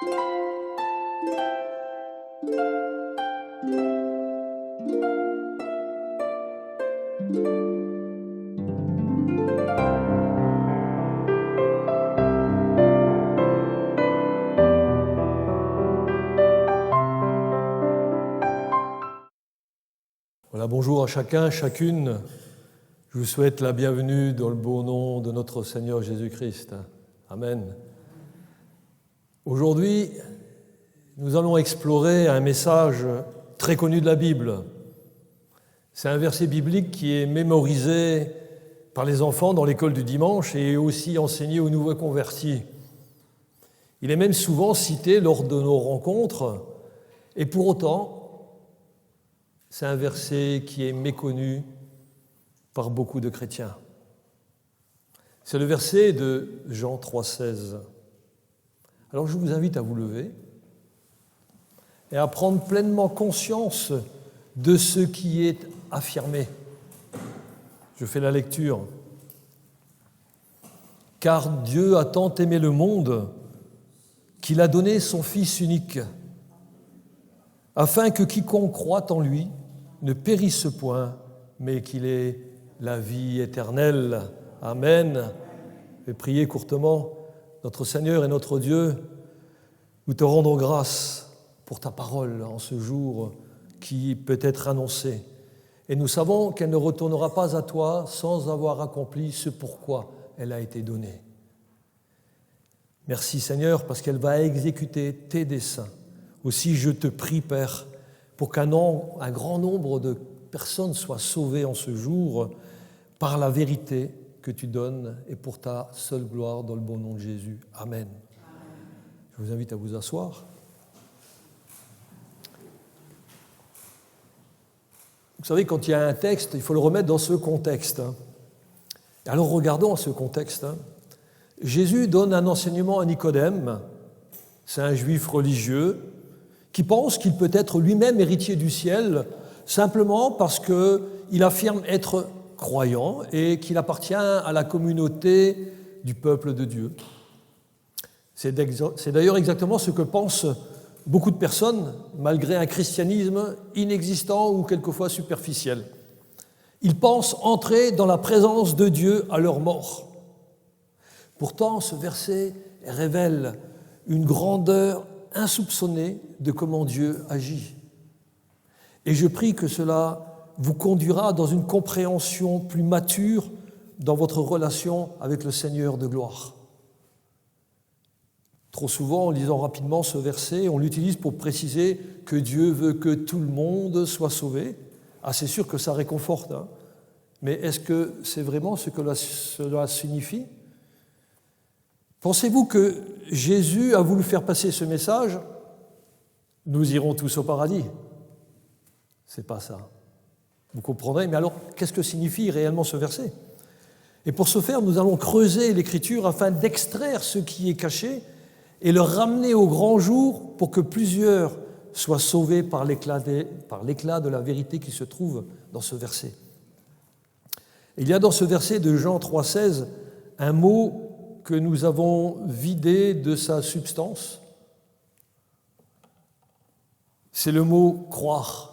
Voilà, bonjour à chacun, chacune. Je vous souhaite la bienvenue dans le beau nom de notre Seigneur Jésus-Christ. Amen. Aujourd'hui, nous allons explorer un message très connu de la Bible. C'est un verset biblique qui est mémorisé par les enfants dans l'école du dimanche et aussi enseigné aux nouveaux convertis. Il est même souvent cité lors de nos rencontres et pour autant, c'est un verset qui est méconnu par beaucoup de chrétiens. C'est le verset de Jean 3,16. Alors je vous invite à vous lever et à prendre pleinement conscience de ce qui est affirmé. Je fais la lecture. « Car Dieu a tant aimé le monde qu'il a donné son Fils unique, afin que quiconque croit en lui ne périsse point, mais qu'il ait la vie éternelle. » Amen. Je vais prier courtement. Notre Seigneur et notre Dieu, nous te rendons grâce pour ta parole en ce jour qui peut être annoncée. Et nous savons qu'elle ne retournera pas à toi sans avoir accompli ce pourquoi elle a été donnée. Merci Seigneur, parce qu'elle va exécuter tes desseins. Aussi, je te prie, Père, pour qu'un grand nombre de personnes soient sauvées en ce jour par la vérité que tu donnes et pour ta seule gloire dans le bon nom de Jésus. Amen. Je vous invite à vous asseoir. Vous savez, quand il y a un texte, il faut le remettre dans ce contexte. Alors regardons ce contexte. Jésus donne un enseignement à Nicodème, c'est un juif religieux, qui pense qu'il peut être lui-même héritier du ciel simplement parce qu'il affirme être croyant et qu'il appartient à la communauté du peuple de Dieu. C'est d'ailleurs exactement ce que pensent beaucoup de personnes, malgré un christianisme inexistant ou quelquefois superficiel. Ils pensent entrer dans la présence de Dieu à leur mort. Pourtant, ce verset révèle une grandeur insoupçonnée de comment Dieu agit. Et je prie que cela vous conduira dans une compréhension plus mature dans votre relation avec le Seigneur de gloire. Trop souvent, en lisant rapidement ce verset, on l'utilise pour préciser que Dieu veut que tout le monde soit sauvé. Ah, c'est sûr que ça réconforte, hein. Mais est-ce que c'est vraiment ce que cela signifie ? Pensez-vous que Jésus a voulu faire passer ce message ? Nous irons tous au paradis. C'est pas ça. Vous comprendrez, mais alors, qu'est-ce que signifie réellement ce verset ? Et pour ce faire, nous allons creuser l'Écriture afin d'extraire ce qui est caché et le ramener au grand jour pour que plusieurs soient sauvés par l'éclat de la vérité qui se trouve dans ce verset. Il y a dans ce verset de Jean 3,16 un mot que nous avons vidé de sa substance. C'est le mot « croire »,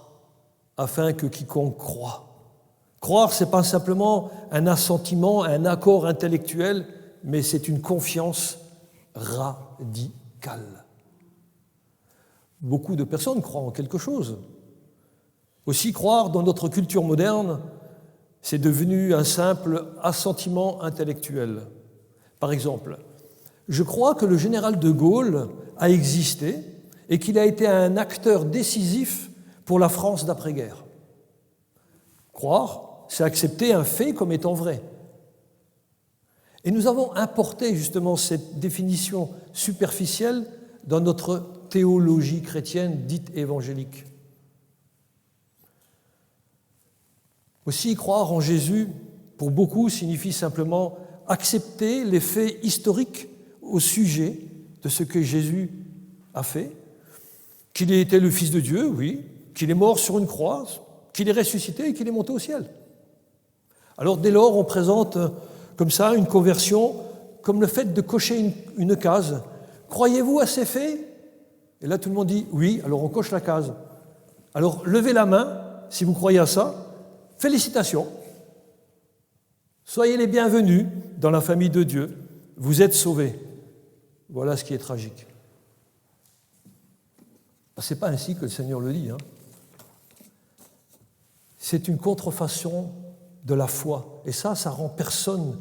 afin que quiconque croit. Croire, ce n'est pas simplement un assentiment, un accord intellectuel, mais c'est une confiance radicale. Beaucoup de personnes croient en quelque chose. Aussi, croire dans notre culture moderne, c'est devenu un simple assentiment intellectuel. Par exemple, je crois que le général de Gaulle a existé et qu'il a été un acteur décisif pour la France d'après-guerre. Croire, c'est accepter un fait comme étant vrai. Et nous avons importé justement cette définition superficielle dans notre théologie chrétienne dite évangélique. Aussi, croire en Jésus, pour beaucoup, signifie simplement accepter les faits historiques au sujet de ce que Jésus a fait, qu'il ait été le Fils de Dieu, oui, qu'il est mort sur une croix, qu'il est ressuscité et qu'il est monté au ciel. Alors dès lors, on présente comme ça une conversion comme le fait de cocher une case. Croyez-vous à ces faits ? Et là, tout le monde dit oui, alors on coche la case. Alors, levez la main si vous croyez à ça. Félicitations. Soyez les bienvenus dans la famille de Dieu. Vous êtes sauvés. Voilà ce qui est tragique. Ce n'est pas ainsi que le Seigneur le dit. C'est une contrefaçon de la foi. Et ça rend personne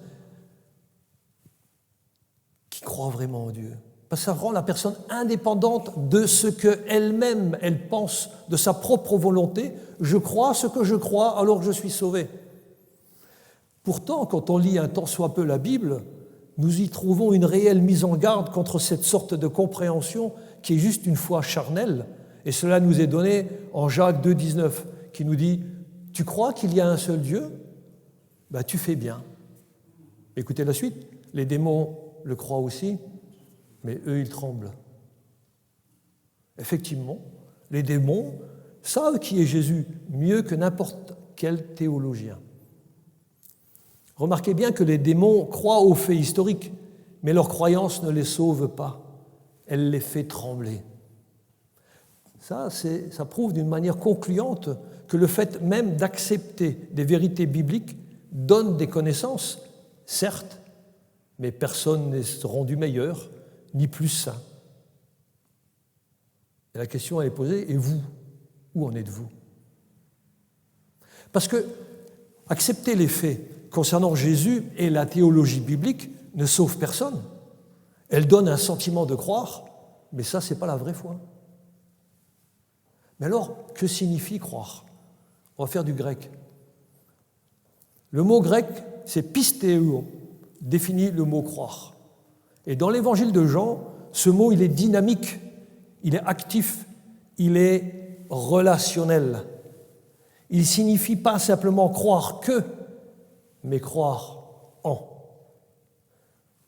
qui croit vraiment en Dieu. Parce que ça rend la personne indépendante de ce qu'elle-même, elle pense, de sa propre volonté. Je crois ce que je crois, alors je suis sauvé. Pourtant, quand on lit un tant soit peu la Bible, nous y trouvons une réelle mise en garde contre cette sorte de compréhension qui est juste une foi charnelle. Et cela nous est donné en Jacques 2, 19, qui nous dit « Tu crois qu'il y a un seul Dieu ? Ben, tu fais bien. » Écoutez la suite. Les démons le croient aussi, mais eux, ils tremblent. Effectivement, les démons savent qui est Jésus mieux que n'importe quel théologien. Remarquez bien que les démons croient aux faits historiques, mais leur croyance ne les sauve pas. Elle les fait trembler. Ça prouve d'une manière concluante que le fait même d'accepter des vérités bibliques donne des connaissances, certes, mais personne n'est rendu meilleur, ni plus saint. Et la question est posée, et vous, où en êtes-vous ? Parce que accepter les faits concernant Jésus et la théologie biblique ne sauve personne. Elle donne un sentiment de croire, mais ça, ce n'est pas la vraie foi. Mais alors, que signifie croire ? On va faire du grec. Le mot grec, c'est pistéo, définit le mot croire. Et dans l'évangile de Jean, ce mot, il est dynamique, il est actif, il est relationnel. Il ne signifie pas simplement croire que, mais croire en.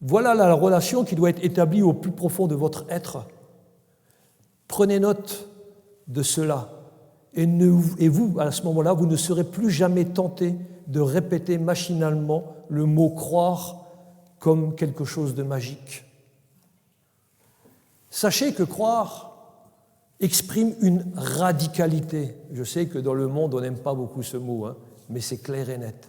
Voilà la relation qui doit être établie au plus profond de votre être. Prenez note de cela. Et vous, à ce moment-là, vous ne serez plus jamais tenté de répéter machinalement le mot « croire » comme quelque chose de magique. Sachez que croire exprime une radicalité. Je sais que dans le monde, on n'aime pas beaucoup ce mot, mais c'est clair et net.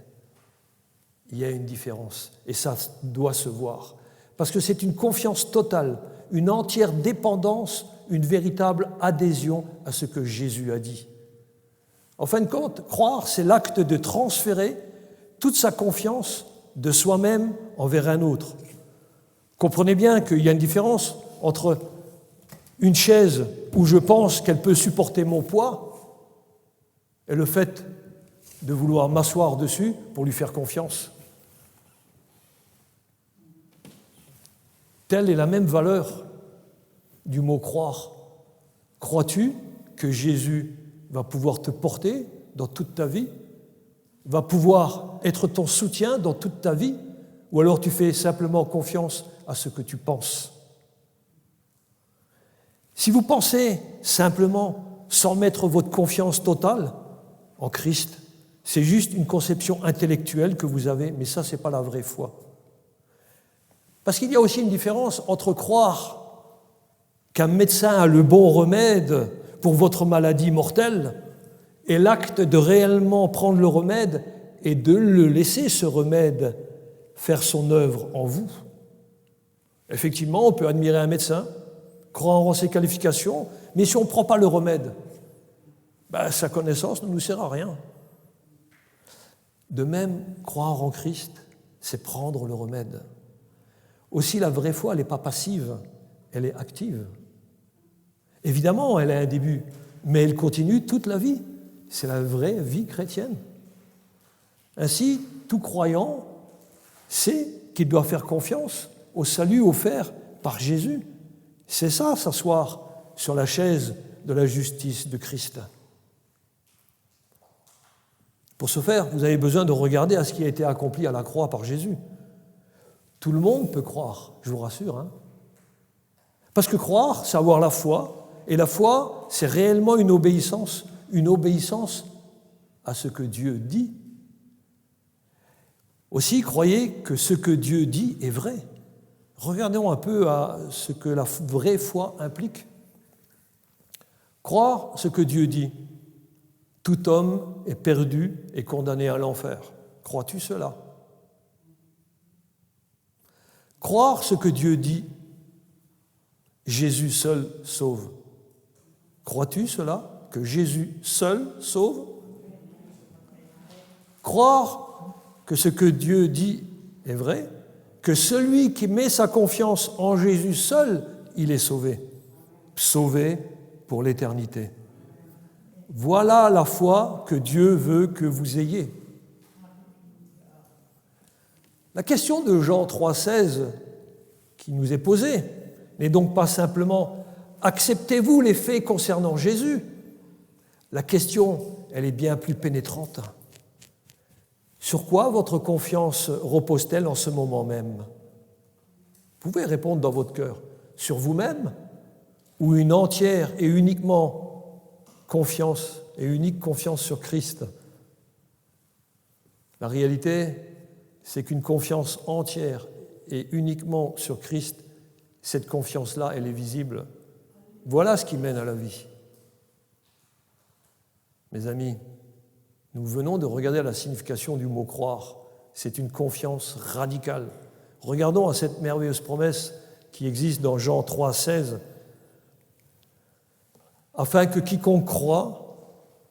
Il y a une différence, et ça doit se voir. Parce que c'est une confiance totale, une entière dépendance, une véritable adhésion à ce que Jésus a dit. En fin de compte, croire, c'est l'acte de transférer toute sa confiance de soi-même envers un autre. Comprenez bien qu'il y a une différence entre une chaise où je pense qu'elle peut supporter mon poids et le fait de vouloir m'asseoir dessus pour lui faire confiance. Telle est la même valeur du mot croire. Crois-tu que Jésus va pouvoir te porter dans toute ta vie, va pouvoir être ton soutien dans toute ta vie, ou alors tu fais simplement confiance à ce que tu penses? Si vous pensez simplement sans mettre votre confiance totale en Christ, c'est juste une conception intellectuelle que vous avez, mais ça, ce n'est pas la vraie foi. Parce qu'il y a aussi une différence entre croire qu'un médecin a le bon remède pour votre maladie mortelle et l'acte de réellement prendre le remède et de le laisser, ce remède, faire son œuvre en vous. Effectivement, on peut admirer un médecin, croire en ses qualifications, mais si on ne prend pas le remède, sa connaissance ne nous sert à rien. De même, croire en Christ, c'est prendre le remède. Aussi, la vraie foi, elle n'est pas passive, elle est active. Évidemment, elle a un début, mais elle continue toute la vie. C'est la vraie vie chrétienne. Ainsi, tout croyant sait qu'il doit faire confiance au salut offert par Jésus. C'est ça, s'asseoir sur la chaise de la justice de Christ. Pour ce faire, vous avez besoin de regarder à ce qui a été accompli à la croix par Jésus. Tout le monde peut croire, je vous rassure. Parce que croire, c'est avoir la foi, et la foi, c'est réellement une obéissance à ce que Dieu dit. Aussi, croyez que ce que Dieu dit est vrai. Regardons un peu à ce que la vraie foi implique. Croire ce que Dieu dit. Tout homme est perdu et condamné à l'enfer. Crois-tu cela? Croire ce que Dieu dit. Jésus seul sauve. Crois-tu cela? Que Jésus seul sauve? Croire que ce que Dieu dit est vrai, que celui qui met sa confiance en Jésus seul, il est sauvé. Sauvé pour l'éternité. Voilà la foi que Dieu veut que vous ayez. La question de Jean 3,16 qui nous est posée n'est donc pas simplement « Acceptez-vous les faits concernant Jésus ?» La question, elle est bien plus pénétrante. Sur quoi votre confiance repose-t-elle en ce moment même? Vous pouvez répondre dans votre cœur. Sur vous-même ou une entière et uniquement confiance et unique confiance sur Christ? La réalité, c'est qu'une confiance entière et uniquement sur Christ, cette confiance-là, elle est visible. Voilà ce qui mène à la vie. Mes amis, nous venons de regarder la signification du mot « croire ». C'est une confiance radicale. Regardons à cette merveilleuse promesse qui existe dans Jean 3,16. « Afin que quiconque croit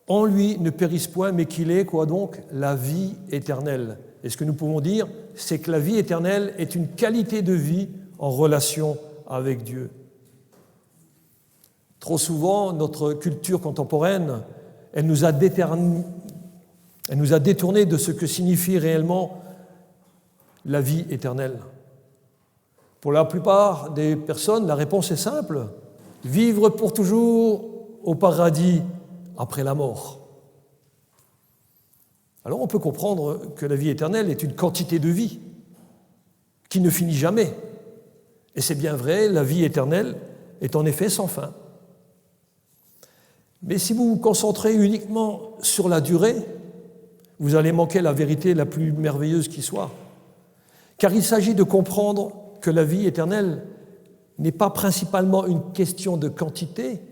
en lui ne périsse point, mais qu'il ait, quoi donc? La vie éternelle. » Et ce que nous pouvons dire, c'est que la vie éternelle est une qualité de vie en relation avec Dieu. Trop souvent, notre culture contemporaine, elle nous a détournés de ce que signifie réellement la vie éternelle. Pour la plupart des personnes, la réponse est simple: vivre pour toujours au paradis après la mort. Alors on peut comprendre que la vie éternelle est une quantité de vie qui ne finit jamais. Et c'est bien vrai, la vie éternelle est en effet sans fin. Mais si vous vous concentrez uniquement sur la durée, vous allez manquer la vérité la plus merveilleuse qui soit. Car il s'agit de comprendre que la vie éternelle n'est pas principalement une question de quantité,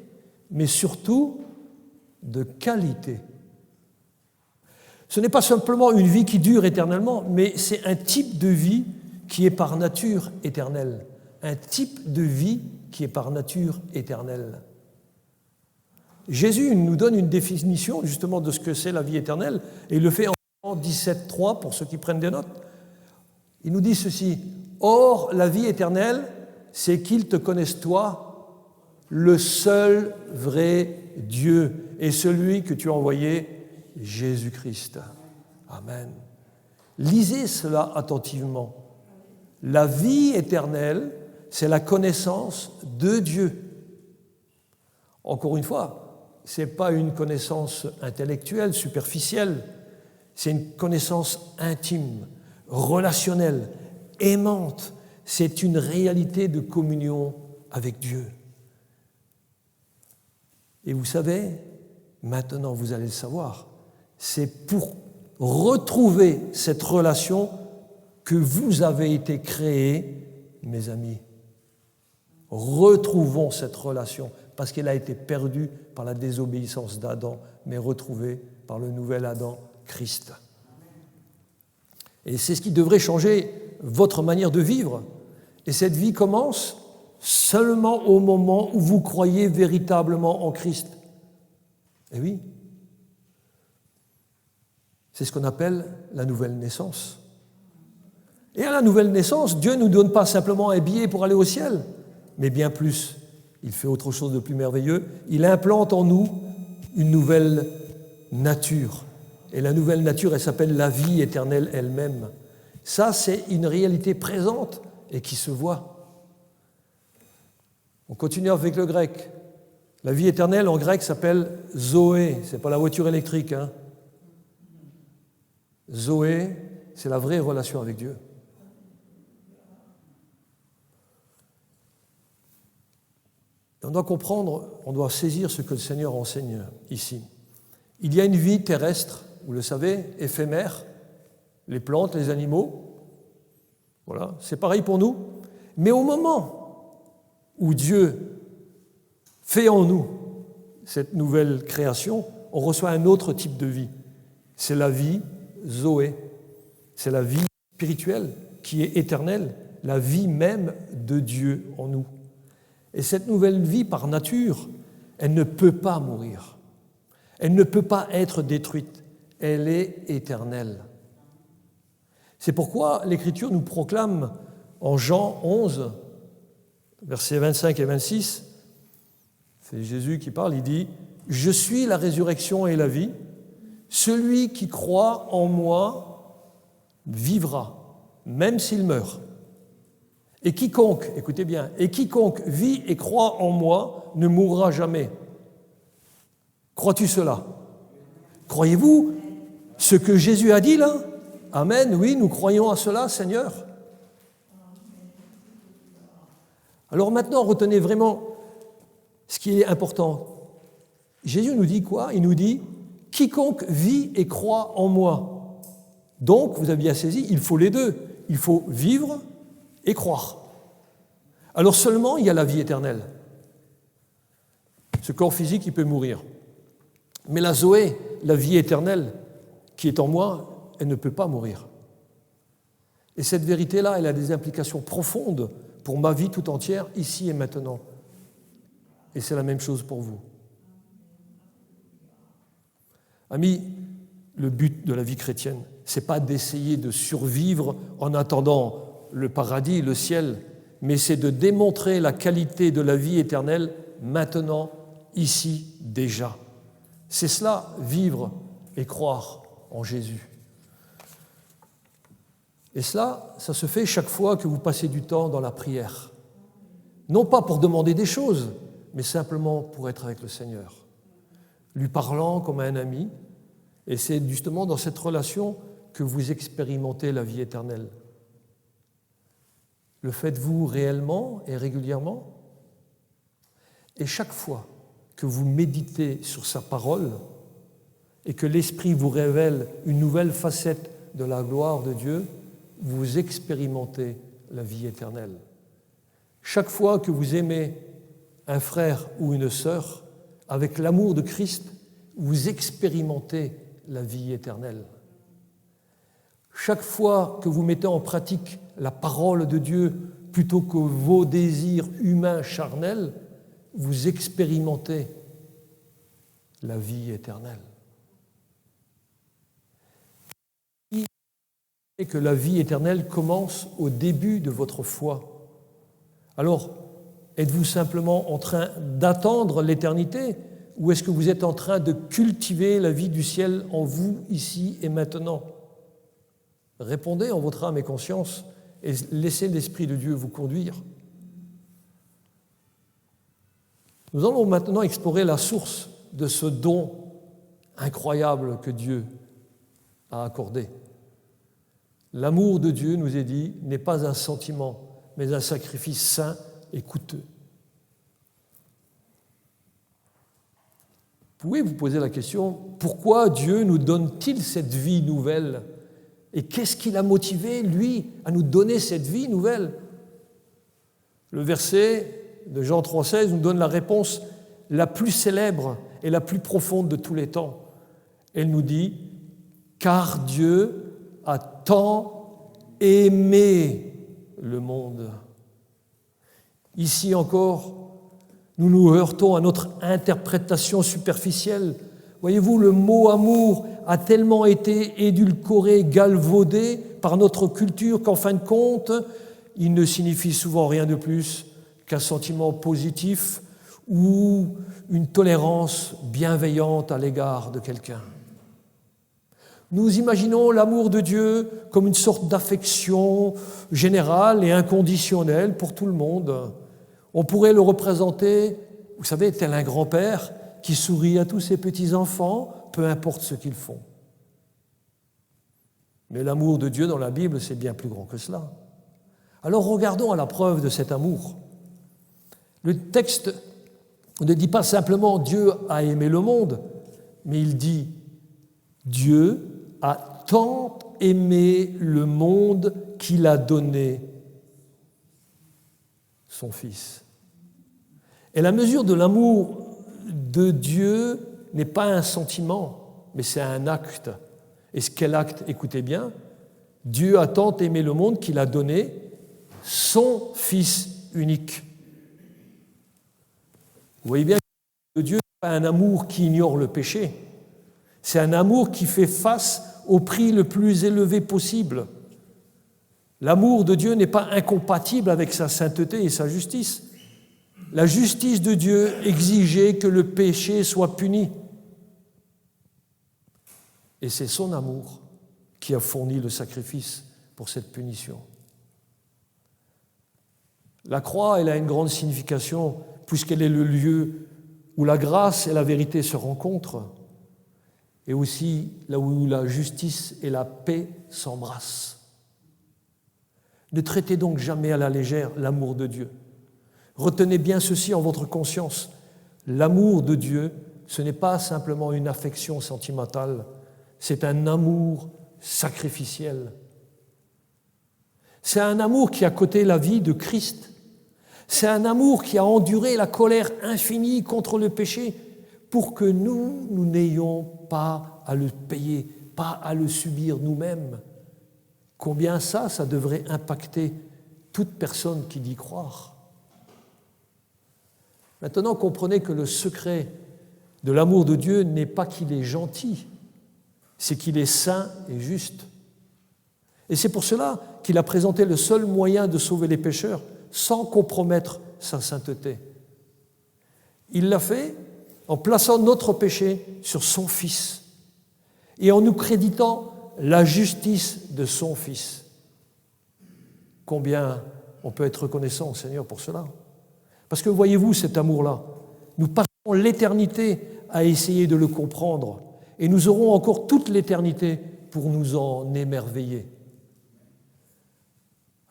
mais surtout de qualité. Ce n'est pas simplement une vie qui dure éternellement, mais c'est un type de vie qui est par nature éternelle. Un type de vie qui est par nature éternelle. Jésus nous donne une définition justement de ce que c'est la vie éternelle, et il le fait en 17,3 pour ceux qui prennent des notes. Il nous dit ceci: « Or, la vie éternelle, c'est qu'ils te connaissent toi, le seul vrai Dieu, et celui que tu as envoyé, Jésus-Christ. » Amen. Lisez cela attentivement. La vie éternelle, c'est la connaissance de Dieu. Encore une fois, ce n'est pas une connaissance intellectuelle, superficielle, c'est une connaissance intime, relationnelle, aimante. C'est une réalité de communion avec Dieu. Et vous savez, maintenant vous allez le savoir, c'est pour retrouver cette relation que vous avez été créés, mes amis. Retrouvons cette relation, parce qu'elle a été perdue par la désobéissance d'Adam, mais retrouvée par le nouvel Adam, Christ. Et c'est ce qui devrait changer votre manière de vivre. Et cette vie commence seulement au moment où vous croyez véritablement en Christ. Eh oui, c'est ce qu'on appelle la nouvelle naissance. Et à la nouvelle naissance, Dieu ne nous donne pas simplement un billet pour aller au ciel, mais bien plus. Il fait autre chose de plus merveilleux. Il implante en nous une nouvelle nature. Et la nouvelle nature, elle s'appelle la vie éternelle elle-même. Ça, c'est une réalité présente et qui se voit. On continue avec le grec. La vie éternelle en grec s'appelle Zoé. Ce n'est pas la voiture électrique. Zoé, c'est la vraie relation avec Dieu. On doit comprendre, on doit saisir ce que le Seigneur enseigne ici. Il y a une vie terrestre, vous le savez, éphémère, les plantes, les animaux, voilà, c'est pareil pour nous. Mais au moment où Dieu fait en nous cette nouvelle création, on reçoit un autre type de vie. C'est la vie Zoé. C'est la vie spirituelle qui est éternelle, la vie même de Dieu en nous. Et cette nouvelle vie, par nature, elle ne peut pas mourir. Elle ne peut pas être détruite. Elle est éternelle. C'est pourquoi l'Écriture nous proclame en Jean 11, versets 25 et 26, c'est Jésus qui parle, il dit « Je suis la résurrection et la vie. Celui qui croit en moi vivra, même s'il meurt. Et quiconque, écoutez bien, et quiconque vit et croit en moi ne mourra jamais. » Crois-tu cela? Croyez-vous ce que Jésus a dit là? Amen, oui, nous croyons à cela, Seigneur. Alors maintenant, retenez vraiment ce qui est important. Jésus nous dit quoi? Il nous dit « Quiconque vit et croit en moi ». Donc, vous avez bien saisi, il faut les deux. Il faut vivre et croire. Alors seulement, il y a la vie éternelle. Ce corps physique, il peut mourir. Mais la Zoé, la vie éternelle qui est en moi, elle ne peut pas mourir. Et cette vérité-là, elle a des implications profondes pour ma vie tout entière, ici et maintenant. Et c'est la même chose pour vous. Amis, le but de la vie chrétienne, ce n'est pas d'essayer de survivre en attendant le paradis, le ciel, mais c'est de démontrer la qualité de la vie éternelle maintenant, ici, déjà. C'est cela, vivre et croire en Jésus. Et cela, ça se fait chaque fois que vous passez du temps dans la prière. Non pas pour demander des choses, mais simplement pour être avec le Seigneur, lui parlant comme à un ami. Et c'est justement dans cette relation que vous expérimentez la vie éternelle. Le faites-vous réellement et régulièrement? Et chaque fois que vous méditez sur sa parole et que l'Esprit vous révèle une nouvelle facette de la gloire de Dieu, vous expérimentez la vie éternelle. Chaque fois que vous aimez un frère ou une sœur avec l'amour de Christ, vous expérimentez la vie éternelle. Chaque fois que vous mettez en pratique la parole de Dieu plutôt que vos désirs humains charnels, vous expérimentez la vie éternelle. Et que la vie éternelle commence au début de votre foi. Alors, êtes-vous simplement en train d'attendre l'éternité ou est-ce que vous êtes en train de cultiver la vie du ciel en vous, ici et maintenant? Répondez en votre âme et conscience et laissez l'Esprit de Dieu vous conduire. Nous allons maintenant explorer la source de ce don incroyable que Dieu a accordé. L'amour de Dieu, nous est dit, n'est pas un sentiment, mais un sacrifice saint et coûteux. Vous pouvez vous poser la question, pourquoi Dieu nous donne-t-il cette vie nouvelle? Et qu'est-ce qui l'a motivé, lui, à nous donner cette vie nouvelle? Le verset de Jean 3,16 nous donne la réponse la plus célèbre et la plus profonde de tous les temps. Elle nous dit « Car Dieu a tant aimé le monde ». Ici encore, nous nous heurtons à notre interprétation superficielle. Voyez-vous, le mot « amour » a tellement été édulcoré, galvaudé par notre culture qu'en fin de compte, il ne signifie souvent rien de plus qu'un sentiment positif ou une tolérance bienveillante à l'égard de quelqu'un. Nous imaginons l'amour de Dieu comme une sorte d'affection générale et inconditionnelle pour tout le monde. On pourrait le représenter, vous savez, tel un grand-père qui sourit à tous ses petits-enfants, peu importe ce qu'ils font. Mais l'amour de Dieu dans la Bible, c'est bien plus grand que cela. Alors regardons à la preuve de cet amour. Le texte ne dit pas simplement « Dieu a aimé le monde », mais il dit « Dieu a tant aimé le monde qu'il a donné son Fils ». Et la mesure de l'amour de Dieu n'est pas un sentiment, mais c'est un acte. Et quel acte? Écoutez bien. Dieu a tant aimé le monde qu'il a donné son Fils unique. Vous voyez bien que Dieu n'est pas un amour qui ignore le péché. C'est un amour qui fait face au prix le plus élevé possible. L'amour de Dieu n'est pas incompatible avec sa sainteté et sa justice. La justice de Dieu exigeait que le péché soit puni. Et c'est son amour qui a fourni le sacrifice pour cette punition. La croix, elle a une grande signification puisqu'elle est le lieu où la grâce et la vérité se rencontrent et aussi là où la justice et la paix s'embrassent. Ne traitez donc jamais à la légère l'amour de Dieu. Retenez bien ceci en votre conscience. L'amour de Dieu, ce n'est pas simplement une affection sentimentale, c'est un amour sacrificiel. C'est un amour qui a coté la vie de Christ. C'est un amour qui a enduré la colère infinie contre le péché pour que nous n'ayons pas à le payer, pas à le subir nous-mêmes. Combien ça devrait impacter toute personne qui dit croire. Maintenant, comprenez que le secret de l'amour de Dieu n'est pas qu'il est gentil, c'est qu'il est saint et juste. Et c'est pour cela qu'il a présenté le seul moyen de sauver les pécheurs sans compromettre sa sainteté. Il l'a fait en plaçant notre péché sur son Fils et en nous créditant la justice de son Fils. Combien on peut être reconnaissant au Seigneur pour cela. Parce que voyez-vous cet amour-là, nous passons l'éternité à essayer de le comprendre et nous aurons encore toute l'éternité pour nous en émerveiller.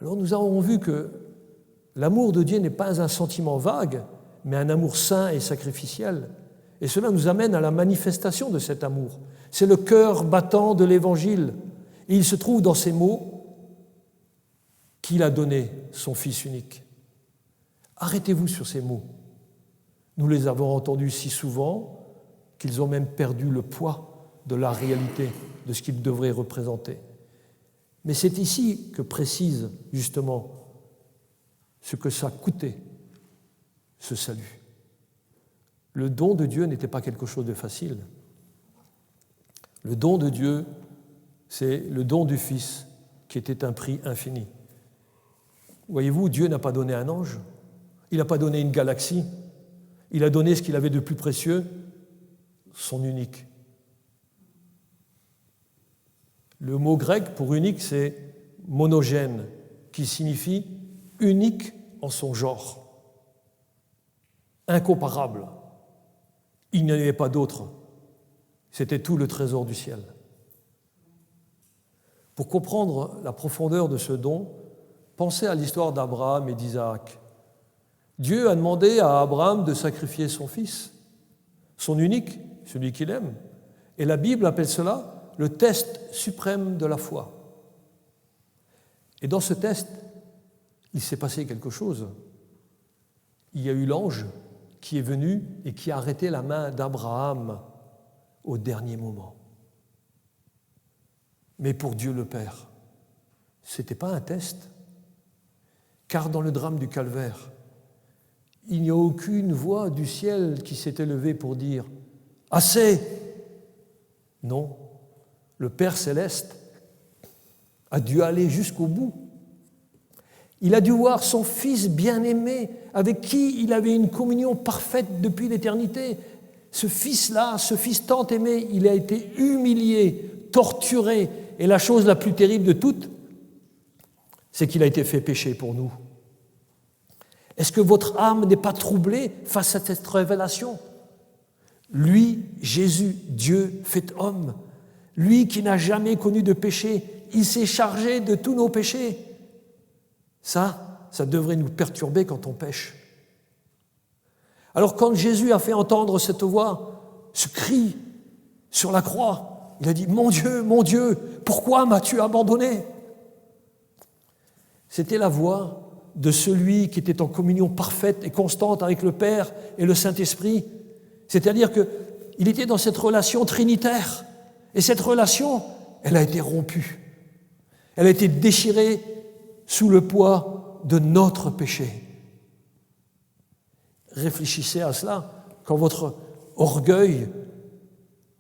Alors nous avons vu que l'amour de Dieu n'est pas un sentiment vague, mais un amour saint et sacrificiel. Et cela nous amène à la manifestation de cet amour. C'est le cœur battant de l'Évangile. Et il se trouve dans ces mots qu'il a donné son Fils unique. Arrêtez-vous sur ces mots. Nous les avons entendus si souvent qu'ils ont même perdu le poids de la réalité, de ce qu'ils devraient représenter. Mais c'est ici que précise justement ce que ça coûtait, ce salut. Le don de Dieu n'était pas quelque chose de facile. Le don de Dieu, c'est le don du Fils qui était un prix infini. Voyez-vous, Dieu n'a pas donné un ange, il n'a pas donné une galaxie, il a donné ce qu'il avait de plus précieux, son unique. Le mot grec pour unique, c'est monogène, qui signifie unique en son genre, incomparable. Il n'y en avait pas d'autre. C'était tout le trésor du ciel. Pour comprendre la profondeur de ce don, pensez à l'histoire d'Abraham et d'Isaac. Dieu a demandé à Abraham de sacrifier son fils, son unique, celui qu'il aime. Et la Bible appelle cela le test suprême de la foi. Et dans ce test, il s'est passé quelque chose. Il y a eu l'ange qui est venu et qui a arrêté la main d'Abraham au dernier moment. Mais pour Dieu le Père, ce n'était pas un test, car dans le drame du Calvaire, il n'y a aucune voix du ciel qui s'est élevée pour dire « Assez !» Non, le Père céleste a dû aller jusqu'au bout. Il a dû voir son Fils bien-aimé, avec qui il avait une communion parfaite depuis l'éternité. Ce Fils-là, ce Fils tant aimé, il a été humilié, torturé, et la chose la plus terrible de toutes, c'est qu'il a été fait pécher pour nous. Est-ce que votre âme n'est pas troublée face à cette révélation ? Lui, Jésus, Dieu fait homme, lui qui n'a jamais connu de péché, il s'est chargé de tous nos péchés. Ça devrait nous perturber quand on pêche. Alors quand Jésus a fait entendre cette voix, ce cri sur la croix, il a dit « Mon Dieu, pourquoi m'as-tu abandonné ?» C'était la voix de celui qui était en communion parfaite et constante avec le Père et le Saint-Esprit C'est-à-dire qu'il était dans cette relation trinitaire. Et cette relation, elle a été rompue. Elle a été déchirée sous le poids de notre péché. Réfléchissez à cela. Quand votre orgueil,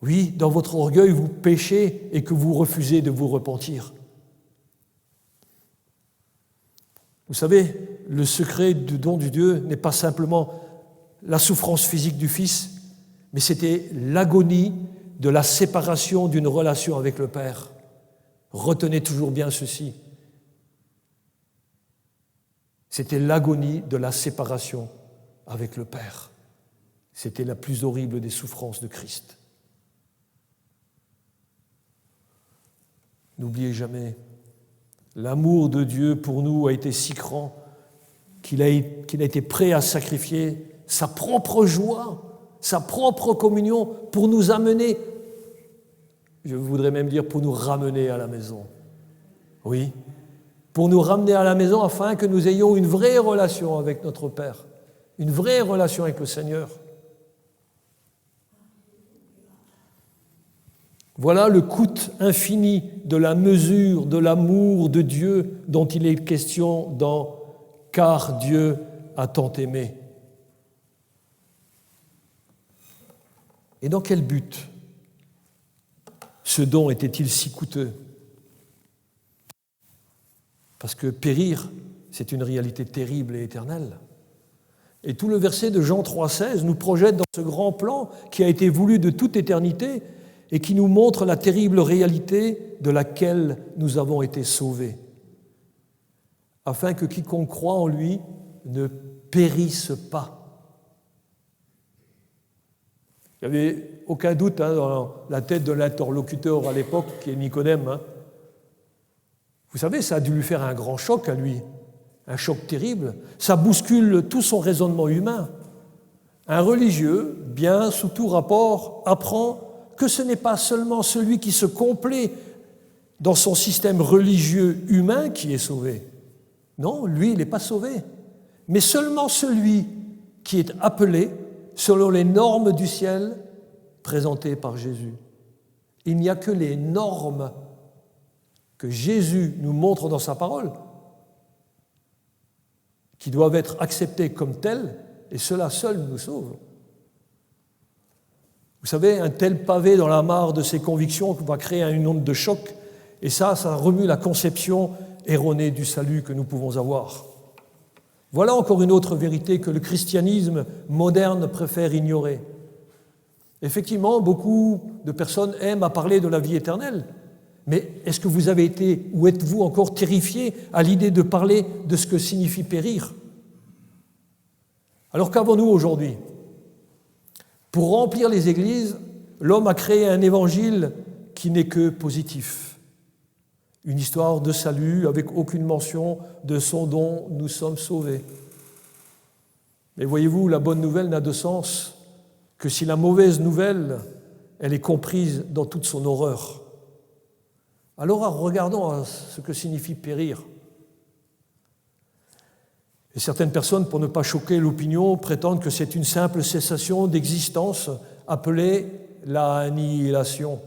oui, dans votre orgueil, vous péchez et que vous refusez de vous repentir. Vous savez, le secret du don de Dieu n'est pas simplement la souffrance physique du Fils, mais c'était l'agonie de la séparation d'une relation avec le Père. Retenez toujours bien ceci. C'était l'agonie de la séparation avec le Père. C'était la plus horrible des souffrances de Christ. N'oubliez jamais, l'amour de Dieu pour nous a été si grand qu'il a été prêt à sacrifier sa propre joie, sa propre communion pour nous amener, je voudrais même dire pour nous ramener à la maison. Oui, pour nous ramener à la maison afin que nous ayons une vraie relation avec notre Père, une vraie relation avec le Seigneur. Voilà le coût infini de la mesure de l'amour de Dieu dont il est question dans « Car Dieu a tant aimé ». Et dans quel but ce don était-il si coûteux? Parce que périr, c'est une réalité terrible et éternelle. Et tout le verset de Jean 3,16 nous projette dans ce grand plan qui a été voulu de toute éternité et qui nous montre la terrible réalité de laquelle nous avons été sauvés, afin que quiconque croit en lui ne périsse pas. Il n'y avait aucun doute dans la tête de l'interlocuteur à l'époque, qui est Nicodème. Vous savez, ça a dû lui faire un grand choc à lui, un choc terrible. Ça bouscule tout son raisonnement humain. Un religieux, bien sous tout rapport, apprend que ce n'est pas seulement celui qui se complaît dans son système religieux humain qui est sauvé. Non, lui, il n'est pas sauvé. Mais seulement celui qui est appelé selon les normes du ciel présentées par Jésus. Il n'y a que les normes que Jésus nous montre dans sa parole qui doivent être acceptées comme telles, et cela seul nous sauve. Vous savez, un tel pavé dans la mare de ses convictions va créer une onde de choc, et ça remue la conception erronée du salut que nous pouvons avoir. Voilà encore une autre vérité que le christianisme moderne préfère ignorer. Effectivement, beaucoup de personnes aiment à parler de la vie éternelle, mais est-ce que vous avez été, ou êtes-vous encore terrifié à l'idée de parler de ce que signifie périr? Alors qu'avons-nous aujourd'hui? Pour remplir les églises, l'homme a créé un évangile qui n'est que positif. Une histoire de salut avec aucune mention de son dont nous sommes sauvés. Mais voyez-vous, la bonne nouvelle n'a de sens que si la mauvaise nouvelle, elle est comprise dans toute son horreur. Alors regardons à ce que signifie périr. Et certaines personnes, pour ne pas choquer l'opinion, prétendent que c'est une simple cessation d'existence appelée la annihilation.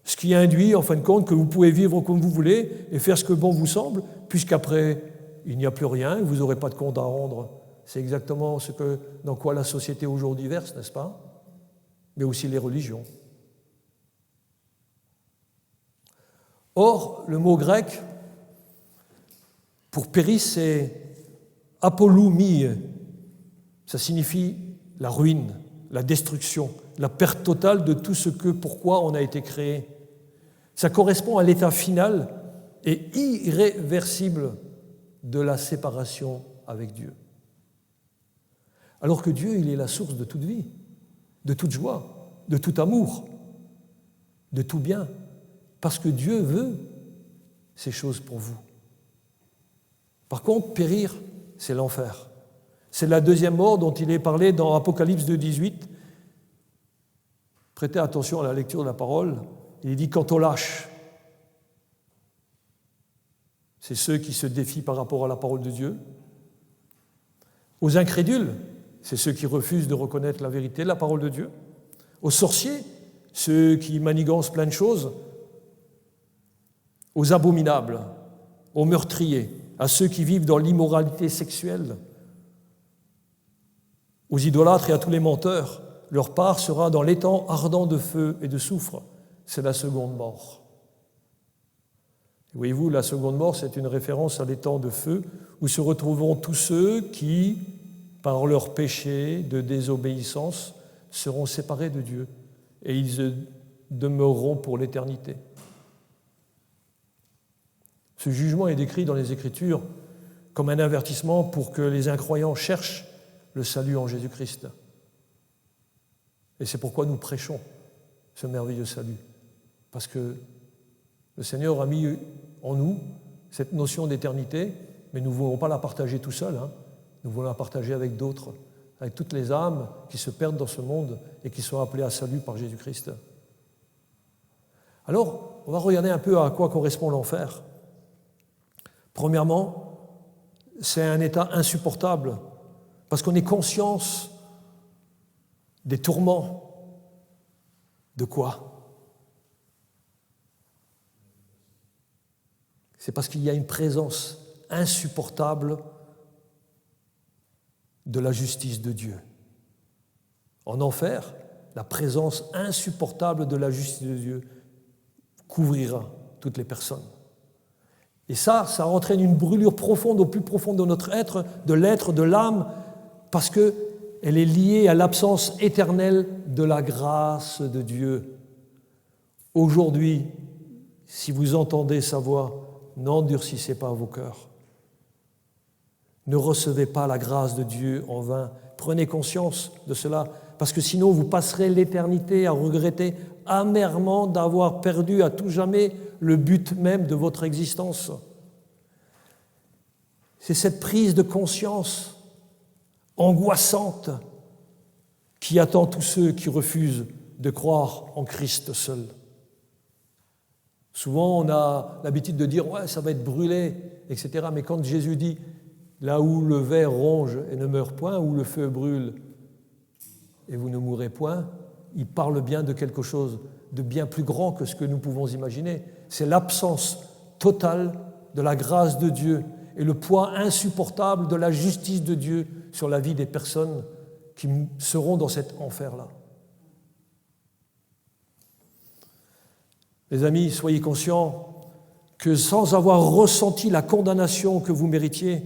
Ce qui induit, en fin de compte, que vous pouvez vivre comme vous voulez et faire ce que bon vous semble, puisqu'après, il n'y a plus rien et vous n'aurez pas de compte à rendre. C'est exactement dans quoi la société aujourd'hui verse, n'est-ce pas? Mais aussi les religions. Or, le mot grec pour périr, c'est apolloumie. Ça signifie la ruine, la destruction, la perte totale de tout ce pourquoi on a été créé. Ça correspond à l'état final et irréversible de la séparation avec Dieu. Alors que Dieu, il est la source de toute vie, de toute joie, de tout amour, de tout bien, parce que Dieu veut ces choses pour vous. Par contre, périr, c'est l'enfer. C'est la deuxième mort dont il est parlé dans Apocalypse 2,18. Prêtez attention à la lecture de la parole. Il dit « quant aux lâches », c'est ceux qui se défient par rapport à la parole de Dieu. Aux incrédules, c'est ceux qui refusent de reconnaître la vérité de la parole de Dieu. Aux sorciers, ceux qui manigancent plein de choses. Aux abominables, aux meurtriers, à ceux qui vivent dans l'immoralité sexuelle. Aux idolâtres et à tous les menteurs, leur part sera dans l'étang ardent de feu et de soufre. C'est la seconde mort. Voyez-vous, la seconde mort, c'est une référence à l'étang de feu où se retrouveront tous ceux qui, par leur péché de désobéissance, seront séparés de Dieu et ils demeureront pour l'éternité. Ce jugement est décrit dans les Écritures comme un avertissement pour que les incroyants cherchent le salut en Jésus-Christ. Et c'est pourquoi nous prêchons ce merveilleux salut. Parce que le Seigneur a mis en nous cette notion d'éternité, mais nous ne voulons pas la partager tout seul, Nous voulons la partager avec d'autres, avec toutes les âmes qui se perdent dans ce monde et qui sont appelées à salut par Jésus-Christ. Alors, on va regarder un peu à quoi correspond l'enfer. Premièrement, c'est un état insupportable parce qu'on est conscience des tourments. De quoi? C'est parce qu'il y a une présence insupportable de la justice de Dieu. En enfer, la présence insupportable de la justice de Dieu couvrira toutes les personnes. Et ça entraîne une brûlure profonde, au plus profond de notre être, de l'être, de l'âme, parce qu'elle est liée à l'absence éternelle de la grâce de Dieu. Aujourd'hui, si vous entendez sa voix, n'endurcissez pas vos cœurs. Ne recevez pas la grâce de Dieu en vain. Prenez conscience de cela, parce que sinon vous passerez l'éternité à regretter amèrement d'avoir perdu à tout jamais le but même de votre existence. C'est cette prise de conscience angoissante qui attend tous ceux qui refusent de croire en Christ seul. Souvent, on a l'habitude de dire « ouais, ça va être brûlé », etc. Mais quand Jésus dit « là où le ver ronge et ne meurt point, où le feu brûle et vous ne mourrez point », il parle bien de quelque chose de bien plus grand que ce que nous pouvons imaginer. C'est l'absence totale de la grâce de Dieu et le poids insupportable de la justice de Dieu sur la vie des personnes qui seront dans cet enfer-là. Les amis, soyez conscients que sans avoir ressenti la condamnation que vous méritiez,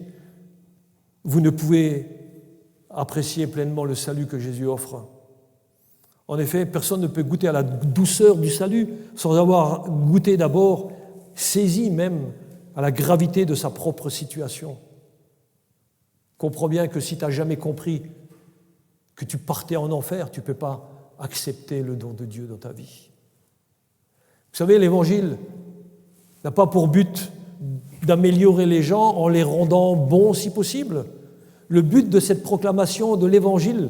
vous ne pouvez apprécier pleinement le salut que Jésus offre. En effet, personne ne peut goûter à la douceur du salut sans avoir goûté d'abord, saisi même à la gravité de sa propre situation. Comprends bien que si tu n'as jamais compris que tu partais en enfer, tu ne peux pas accepter le don de Dieu dans ta vie. Vous savez, l'Évangile n'a pas pour but d'améliorer les gens en les rendant bons si possible. Le but de cette proclamation de l'Évangile,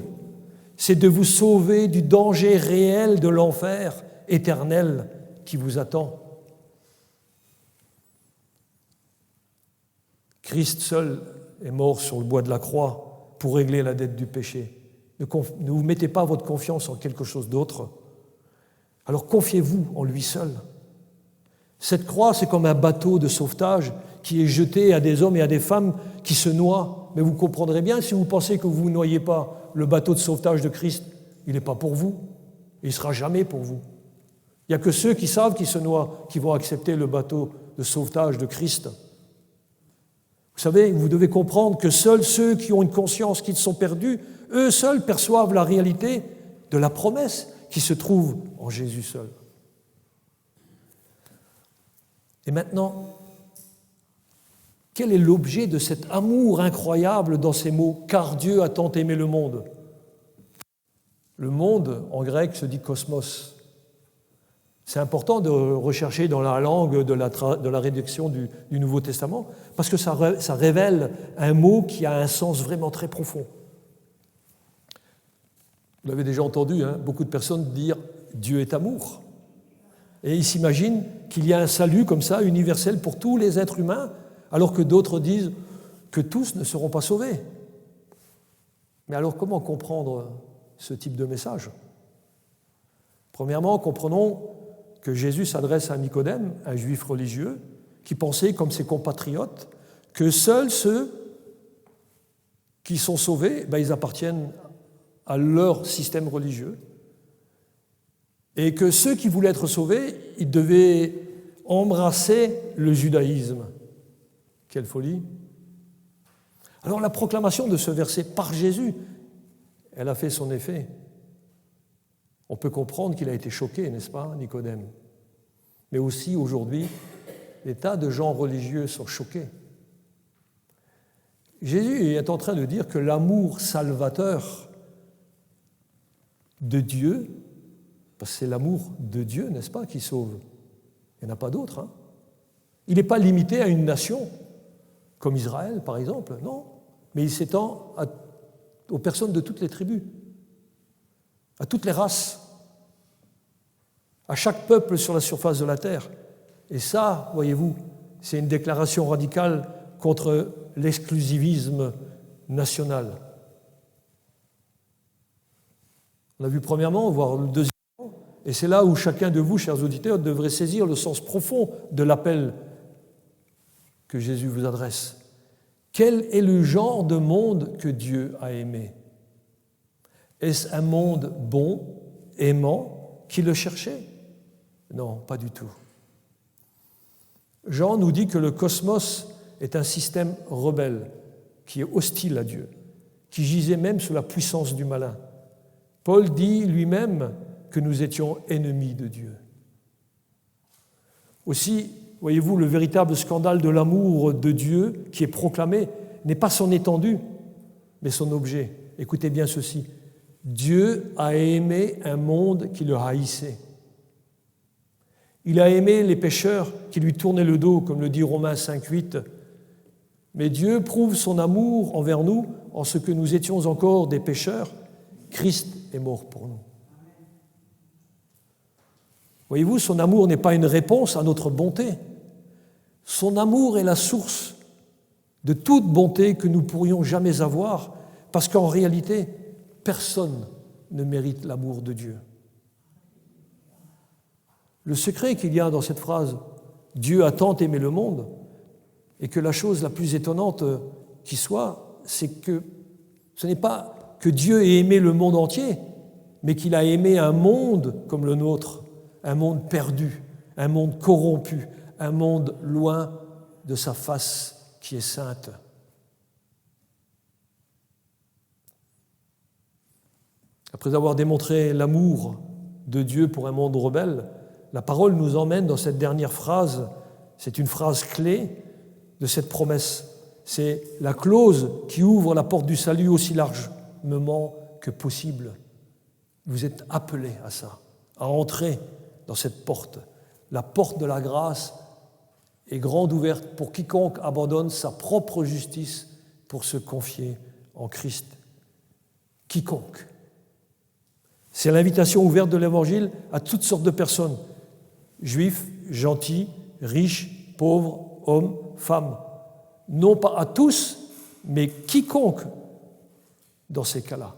c'est de vous sauver du danger réel de l'enfer éternel qui vous attend. Christ seul est mort sur le bois de la croix pour régler la dette du péché. Ne vous mettez pas votre confiance en quelque chose d'autre. Alors confiez-vous en lui seul. Cette croix, c'est comme un bateau de sauvetage qui est jeté à des hommes et à des femmes qui se noient. Mais vous comprendrez bien, si vous pensez que vous ne noyez pas le bateau de sauvetage de Christ, il n'est pas pour vous. Il ne sera jamais pour vous. Il n'y a que ceux qui savent qu'ils se noient qui vont accepter le bateau de sauvetage de Christ. Vous savez, vous devez comprendre que seuls ceux qui ont une conscience qu'ils sont perdus, eux seuls perçoivent la réalité de la promesse qui se trouve en Jésus seul. Et maintenant, quel est l'objet de cet amour incroyable dans ces mots « car Dieu a tant aimé le monde ». Le monde, en grec, se dit « cosmos ». C'est important de rechercher dans la langue de la rédaction du Nouveau Testament parce que ça révèle un mot qui a un sens vraiment très profond. Vous l'avez déjà entendu, beaucoup de personnes dire « Dieu est amour ». Et ils s'imaginent qu'il y a un salut comme ça, universel pour tous les êtres humains, alors que d'autres disent que tous ne seront pas sauvés. Mais alors, comment comprendre ce type de message? Premièrement, comprenons que Jésus s'adresse à Nicodème, un juif religieux, qui pensait, comme ses compatriotes, que seuls ceux qui sont sauvés, ils appartiennent à leur système religieux, et que ceux qui voulaient être sauvés, ils devaient embrasser le judaïsme. Quelle folie! Alors la proclamation de ce verset par Jésus, elle a fait son effet. On peut comprendre qu'il a été choqué, n'est-ce pas, Nicodème? Mais aussi, aujourd'hui, des tas de gens religieux sont choqués. Jésus est en train de dire que l'amour salvateur de Dieu, parce que c'est l'amour de Dieu, n'est-ce pas, qui sauve. Il n'y en a pas d'autre. Hein. Il n'est pas limité à une nation, comme Israël, par exemple, non. Mais il s'étend aux personnes de toutes les tribus, à toutes les races, à chaque peuple sur la surface de la terre. Et ça, voyez-vous, c'est une déclaration radicale contre l'exclusivisme national. On a vu premièrement, voire le deuxièmement, et c'est là où chacun de vous, chers auditeurs, devrait saisir le sens profond de l'appel que Jésus vous adresse. Quel est le genre de monde que Dieu a aimé? Est-ce un monde bon, aimant, qui le cherchait? Non, pas du tout. Jean nous dit que le cosmos est un système rebelle, qui est hostile à Dieu, qui gisait même sous la puissance du malin. Paul dit lui-même que nous étions ennemis de Dieu. Aussi, voyez-vous, le véritable scandale de l'amour de Dieu qui est proclamé n'est pas son étendue, mais son objet. Écoutez bien ceci. Dieu a aimé un monde qui le haïssait. Il a aimé les pécheurs qui lui tournaient le dos, comme le dit Romains 5,8. Mais Dieu prouve son amour envers nous en ce que nous étions encore des pécheurs. Christ est mort pour nous. Voyez-vous, son amour n'est pas une réponse à notre bonté. Son amour est la source de toute bonté que nous pourrions jamais avoir, parce qu'en réalité, personne ne mérite l'amour de Dieu. Le secret qu'il y a dans cette phrase « Dieu a tant aimé le monde » et que la chose la plus étonnante qui soit, c'est que ce n'est pas que Dieu ait aimé le monde entier, mais qu'il a aimé un monde comme le nôtre, un monde perdu, un monde corrompu, un monde loin de sa face qui est sainte. Après avoir démontré l'amour de Dieu pour un monde rebelle, la parole nous emmène dans cette dernière phrase, c'est une phrase clé de cette promesse. C'est la clause qui ouvre la porte du salut aussi largement que possible. Vous êtes appelés à ça, à entrer dans cette porte. La porte de la grâce est grande ouverte pour quiconque abandonne sa propre justice pour se confier en Christ. Quiconque. C'est l'invitation ouverte de l'Évangile à toutes sortes de personnes, juifs, gentils, riches, pauvres, hommes, femmes. Non pas à tous, mais quiconque dans ces cas-là.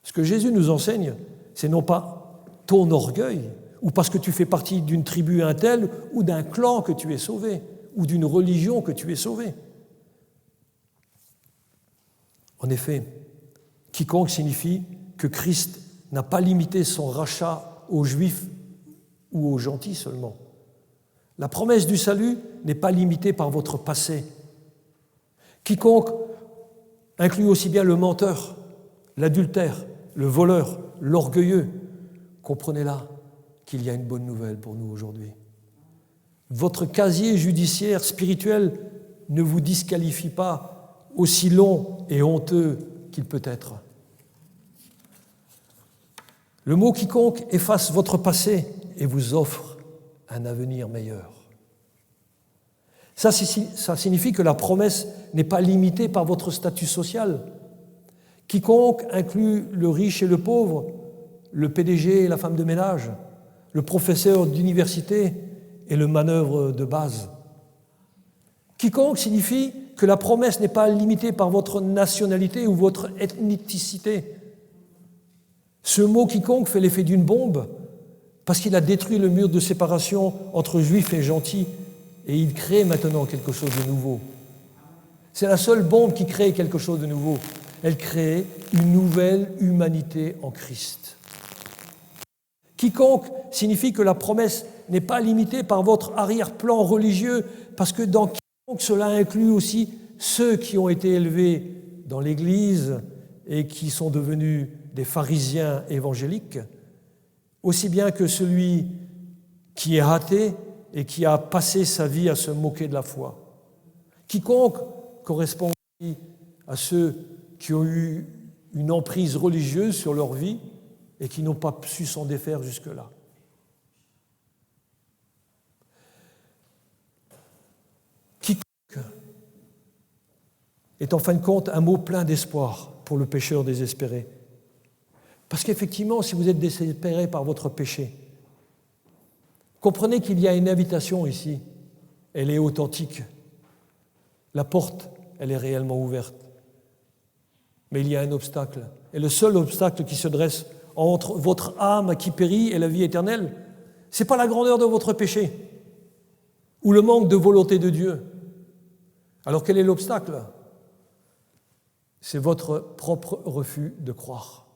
Ce que Jésus nous enseigne, c'est non pas ton orgueil, ou parce que tu fais partie d'une tribu un tel, ou d'un clan que tu es sauvé, ou d'une religion que tu es sauvé. En effet, quiconque signifie que Christ n'a pas limité son rachat aux Juifs ou aux gentils seulement. La promesse du salut n'est pas limitée par votre passé. Quiconque inclut aussi bien le menteur, l'adultère, le voleur, l'orgueilleux. Comprenez là qu'il y a une bonne nouvelle pour nous aujourd'hui. Votre casier judiciaire spirituel ne vous disqualifie pas, aussi long et honteux qu'il peut être. Le mot quiconque efface votre passé et vous offre un avenir meilleur. Ça signifie que la promesse n'est pas limitée par votre statut social. Quiconque inclut le riche et le pauvre, le PDG et la femme de ménage, le professeur d'université et le manœuvre de base. Quiconque signifie que la promesse n'est pas limitée par votre nationalité ou votre ethnicité. Ce mot quiconque fait l'effet d'une bombe parce qu'il a détruit le mur de séparation entre juifs et gentils et il crée maintenant quelque chose de nouveau. C'est la seule bombe qui crée quelque chose de nouveau. Elle crée une nouvelle humanité en Christ. Quiconque signifie que la promesse n'est pas limitée par votre arrière-plan religieux, parce que dans quiconque, cela inclut aussi ceux qui ont été élevés dans l'Église et qui sont devenus des pharisiens évangéliques, aussi bien que celui qui est athée et qui a passé sa vie à se moquer de la foi. Quiconque correspond à ceux qui ont eu une emprise religieuse sur leur vie et qui n'ont pas su s'en défaire jusque-là. Quiconque est en fin de compte un mot plein d'espoir pour le pécheur désespéré. Parce qu'effectivement, si vous êtes désespéré par votre péché, comprenez qu'il y a une invitation ici. Elle est authentique. La porte, elle est réellement ouverte. Mais il y a un obstacle. Et le seul obstacle qui se dresse entre votre âme qui périt et la vie éternelle, ce n'est pas la grandeur de votre péché ou le manque de volonté de Dieu. Alors quel est l'obstacle? C'est votre propre refus de croire.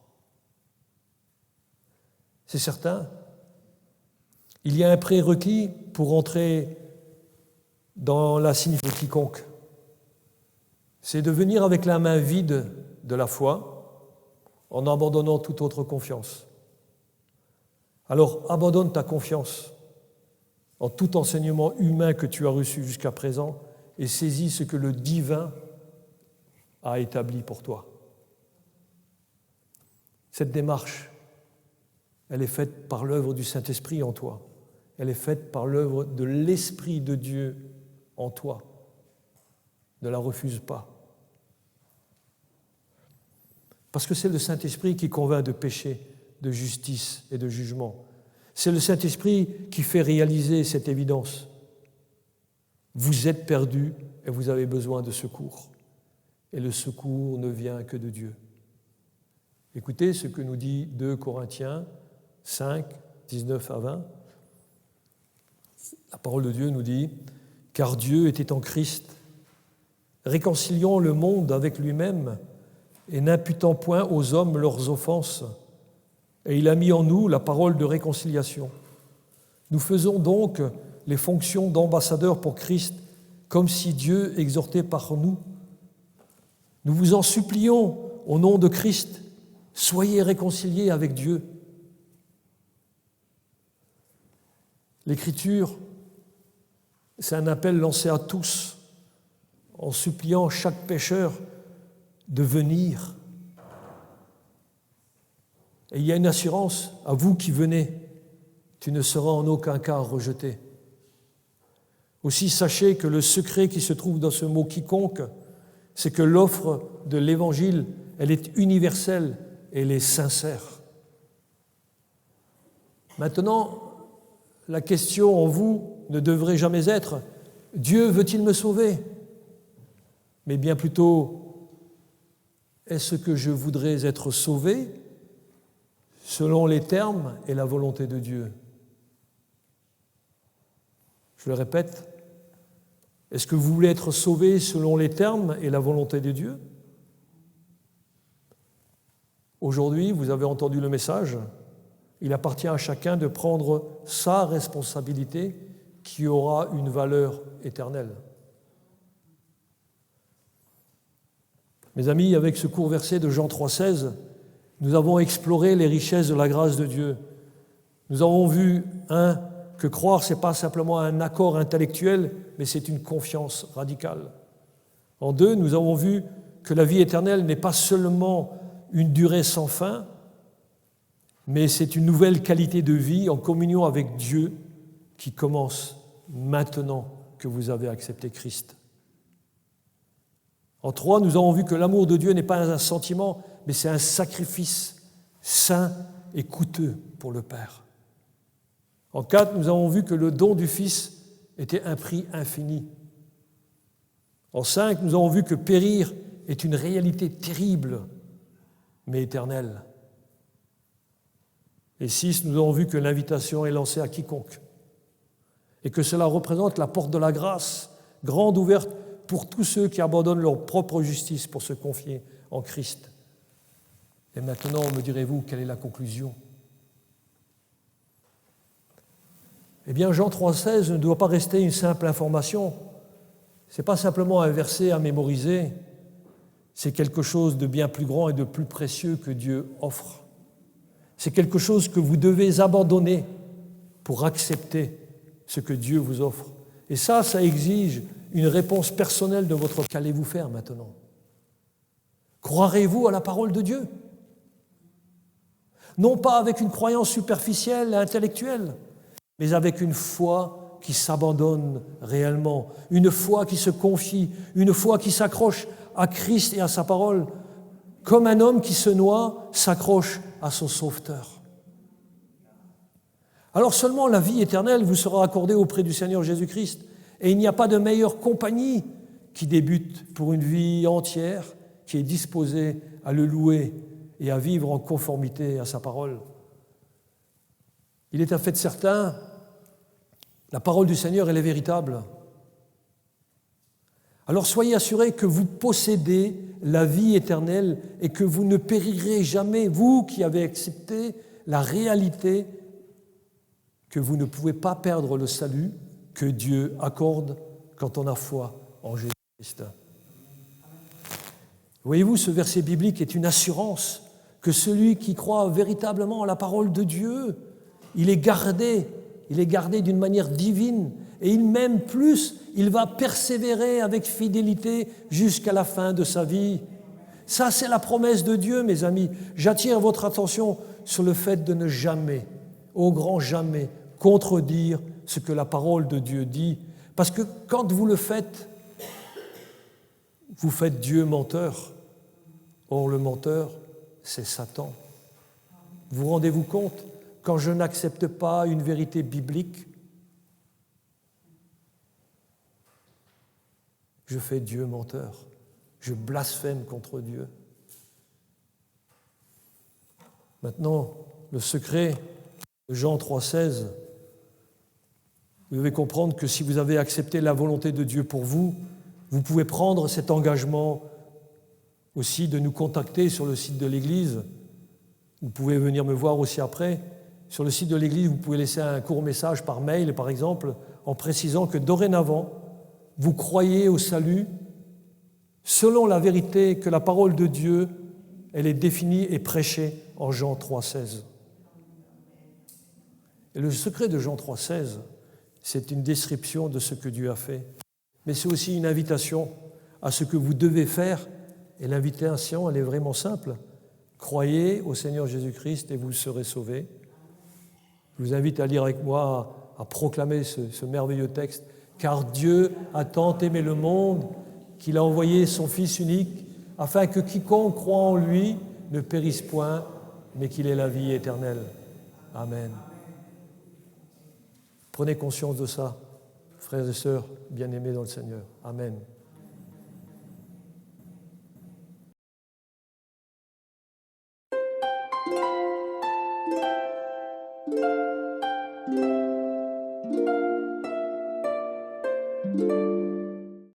C'est certain. Il y a un prérequis pour entrer dans la signification de quiconque. C'est de venir avec la main vide de la foi en abandonnant toute autre confiance. Alors abandonne ta confiance en tout enseignement humain que tu as reçu jusqu'à présent et saisis ce que le divin a établi pour toi. Cette démarche, elle est faite par l'œuvre du Saint-Esprit en toi. Elle est faite par l'œuvre de l'Esprit de Dieu en toi. Ne la refuse pas. Parce que c'est le Saint-Esprit qui convainc de péché, de justice et de jugement. C'est le Saint-Esprit qui fait réaliser cette évidence. Vous êtes perdus et vous avez besoin de secours. Et le secours ne vient que de Dieu. Écoutez ce que nous dit 2 Corinthiens 5, 19 à 20. La parole de Dieu nous dit « Car Dieu était en Christ, réconciliant le monde avec lui-même et n'imputant point aux hommes leurs offenses. Et il a mis en nous la parole de réconciliation. Nous faisons donc les fonctions d'ambassadeurs pour Christ, comme si Dieu exhortait par nous. Nous vous en supplions, au nom de Christ, soyez réconciliés avec Dieu. » L'Écriture, c'est un appel lancé à tous, en suppliant chaque pécheur de venir. Et il y a une assurance, à vous qui venez, tu ne seras en aucun cas rejeté. Aussi, sachez que le secret qui se trouve dans ce mot « quiconque », c'est que l'offre de l'Évangile, elle est universelle et elle est sincère. Maintenant, la question en vous ne devrait jamais être « Dieu veut-il me sauver ?» mais bien plutôt « Est-ce que je voudrais être sauvé selon les termes et la volonté de Dieu ?» Je le répète, est-ce que vous voulez être sauvé selon les termes et la volonté de Dieu? Aujourd'hui, vous avez entendu le message. Il appartient à chacun de prendre sa responsabilité qui aura une valeur éternelle. Mes amis, avec ce court verset de Jean 3,16, nous avons exploré les richesses de la grâce de Dieu. Nous avons vu, que croire, ce n'est pas simplement un accord intellectuel, mais c'est une confiance radicale. En 2, nous avons vu que la vie éternelle n'est pas seulement une durée sans fin, mais c'est une nouvelle qualité de vie en communion avec Dieu qui commence maintenant que vous avez accepté Christ. En 3, nous avons vu que l'amour de Dieu n'est pas un sentiment, mais c'est un sacrifice saint et coûteux pour le Père. En 4, nous avons vu que le don du Fils était un prix infini. En 5, nous avons vu que périr est une réalité terrible, mais éternelle. Et 6, nous avons vu que l'invitation est lancée à quiconque et que cela représente la porte de la grâce, grande ouverte pour tous ceux qui abandonnent leur propre justice pour se confier en Christ. Et maintenant, me direz-vous, quelle est la conclusion ? Eh bien, Jean 3,16 ne doit pas rester une simple information. Ce n'est pas simplement un verset à mémoriser, c'est quelque chose de bien plus grand et de plus précieux que Dieu offre. C'est quelque chose que vous devez abandonner pour accepter ce que Dieu vous offre. Et ça exige une réponse personnelle de votre part. Qu'allez-vous faire maintenant ? Croirez-vous à la parole de Dieu ? Non pas avec une croyance superficielle et intellectuelle, mais avec une foi qui s'abandonne réellement, une foi qui se confie, une foi qui s'accroche à Christ et à sa parole, comme un homme qui se noie s'accroche à son sauveteur. Alors seulement la vie éternelle vous sera accordée auprès du Seigneur Jésus-Christ, et il n'y a pas de meilleure compagnie qui débute pour une vie entière, qui est disposée à le louer et à vivre en conformité à sa parole. Il est un fait certain, la parole du Seigneur, elle est véritable. Alors soyez assurés que vous possédez la vie éternelle et que vous ne périrez jamais, vous qui avez accepté la réalité que vous ne pouvez pas perdre le salut que Dieu accorde quand on a foi en Jésus-Christ. Voyez-vous, ce verset biblique est une assurance que celui qui croit véritablement à la parole de Dieu, il est gardé d'une manière divine, et il m'aime plus, il va persévérer avec fidélité jusqu'à la fin de sa vie. Ça, c'est la promesse de Dieu, mes amis. J'attire votre attention sur le fait de ne jamais, au grand jamais, contredire ce que la parole de Dieu dit. Parce que quand vous le faites, vous faites Dieu menteur. Or, le menteur, c'est Satan. Vous rendez-vous compte ? Quand je n'accepte pas une vérité biblique, je fais Dieu menteur. Je blasphème contre Dieu. Maintenant, le secret de Jean 3,16, vous devez comprendre que si vous avez accepté la volonté de Dieu pour vous, vous pouvez prendre cet engagement aussi de nous contacter sur le site de l'Église. Vous pouvez venir me voir aussi après. Sur le site de l'Église, vous pouvez laisser un court message par mail, par exemple, en précisant que dorénavant, vous croyez au salut selon la vérité que la parole de Dieu, elle est définie et prêchée en Jean 3,16. Et le secret de Jean 3,16, c'est une description de ce que Dieu a fait. Mais c'est aussi une invitation à ce que vous devez faire. Et l'invitation, elle est vraiment simple. Croyez au Seigneur Jésus-Christ et vous serez sauvés. Je vous invite à lire avec moi, à proclamer ce merveilleux texte. « Car Dieu a tant aimé le monde qu'il a envoyé son Fils unique, afin que quiconque croit en lui ne périsse point, mais qu'il ait la vie éternelle. » Amen. Prenez conscience de ça, frères et sœurs bien-aimés dans le Seigneur. Amen.